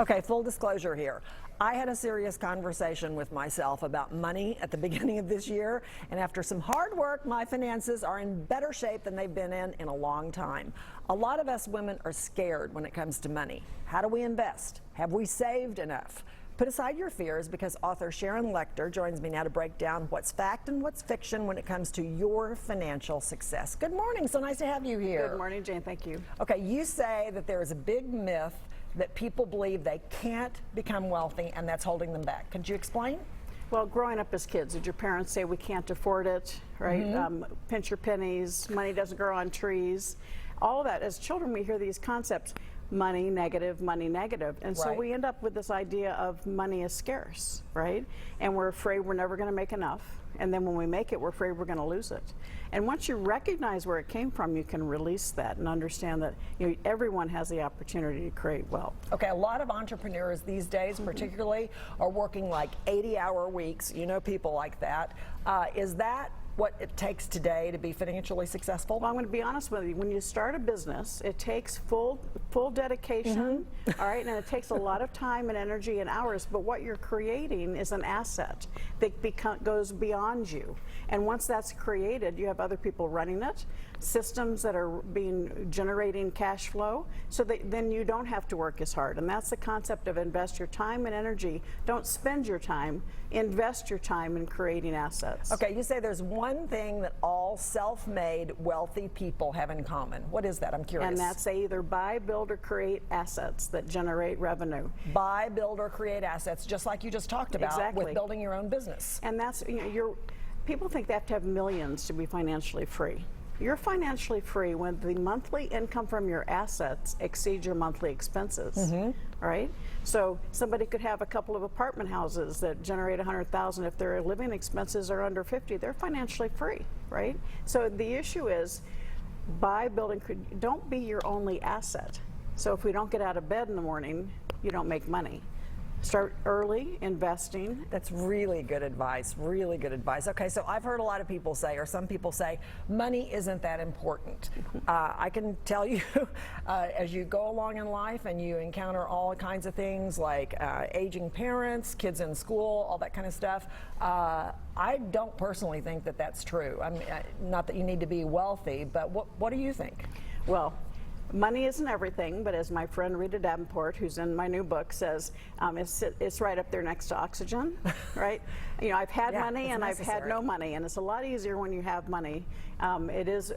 Okay, full disclosure here. I had a serious conversation with myself about money at the beginning of this year, and after some hard work, my finances are in better shape than they've been in a long time. A lot of us women are scared when it comes to money. How do we invest? Have we saved enough? Put aside your fears, because author Sharon Lechter joins me now to break down what's fact and what's fiction when it comes to your financial success. Good morning. So nice to have you here. Good morning, Jane. Thank you. Okay, you say that there is a big myth that people believe they can't become wealthy, and that's holding them back. Could you explain? Well, growing up as kids, did your parents say we can't afford it, right? Pinch your pennies, money doesn't grow on trees. All of that. As children, we hear these concepts, money negative, and so we end up with this idea of money is scarce, right? And we're afraid we're never going to make enough, and then when we make it, we're afraid we're going to lose it. And once you recognize where it came from, you can release that and understand that everyone has the opportunity to create wealth. Okay, a lot of entrepreneurs these days particularly are working like 80-hour weeks. You know people like that. Is that what it takes today to be financially successful? Well, I'm going to be honest with you. When you start a business, it takes full dedication, all right, and it takes a lot of time and energy and hours, but what you're creating is an asset that goes beyond you. And once that's created, you have other people running it, systems that are generating cash flow, so that then you don't have to work as hard. And that's the concept of invest your time and energy. Don't spend your time, invest your time in creating assets. Okay, you say there's one thing that all self-made wealthy people have in common. What is that? I'm curious. And that's they either buy, build, or create assets that generate revenue. Buy, build, or create assets, just like you just talked about with building your own business. And that's, people think they have to have millions to be financially free. You're financially free when the monthly income from your assets exceeds your monthly expenses, all right? So somebody could have a couple of apartment houses that generate $100,000. If their living expenses are under 50, they're financially free, right? So the issue is buy, build, and don't be your only asset. So if we don't get out of bed in the morning, you don't make money. Start early investing. That's really good advice, really good advice. Okay, so I've heard a lot of people say, or some people say, money isn't that important. I can tell you, as you go along in life and you encounter all kinds of things like aging parents, kids in school, all that kind of stuff, I don't personally think that that's true. I mean, not that you need to be wealthy, but what do you think? Well, money isn't everything, but as my friend Rita Davenport, who's in my new book, says, it's right up there next to oxygen, right? I've had money and I've had no money, and it's a lot easier when you have money. It is,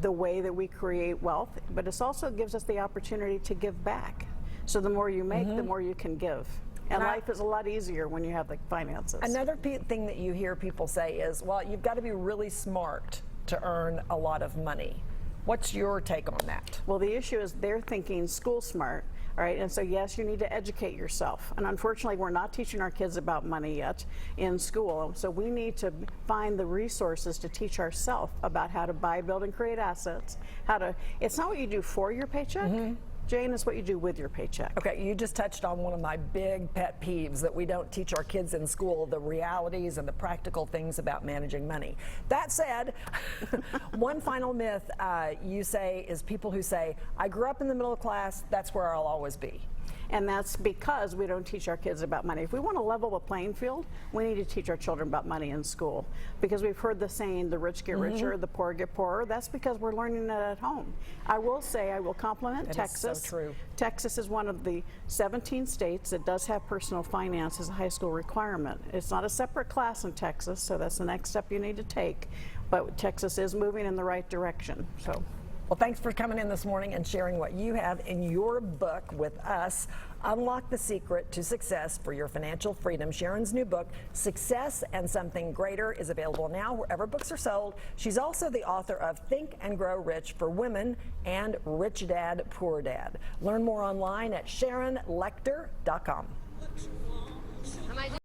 the way that we create wealth, but it also gives us the opportunity to give back. So the more you make, the more you can give. And life is a lot easier when you have the finances. Another thing that you hear people say is, well, you've got to be really smart to earn a lot of money. What's your take on that? Well, the issue is they're thinking school smart, all right? And so, yes, you need to educate yourself. And unfortunately, we're not teaching our kids about money yet in school. So we need to find the resources to teach ourselves about how to buy, build, and create assets. It's not what you do for your paycheck. Jane, is what you do with your paycheck. Okay, you just touched on one of my big pet peeves, that we don't teach our kids in school the realities and the practical things about managing money. That said, one final myth you say is people who say, I grew up in the middle class, that's where I'll always be. And that's because we don't teach our kids about money. If we want to level the playing field, we need to teach our children about money in school. Because we've heard the saying, the rich get richer, the poor get poorer. That's because we're learning that at home. I will say, I will compliment Texas. So true. Texas is one of the 17 states that does have personal finance as a high school requirement. It's not a separate class in Texas, so that's the next step you need to take. But Texas is moving in the right direction. So. Well, thanks for coming in this morning and sharing what you have in your book with us. Unlock the Secret to Success for Your Financial Freedom. Sharon's new book, Success and Something Greater, is available now wherever books are sold. She's also the author of Think and Grow Rich for Women and Rich Dad, Poor Dad. Learn more online at SharonLechter.com.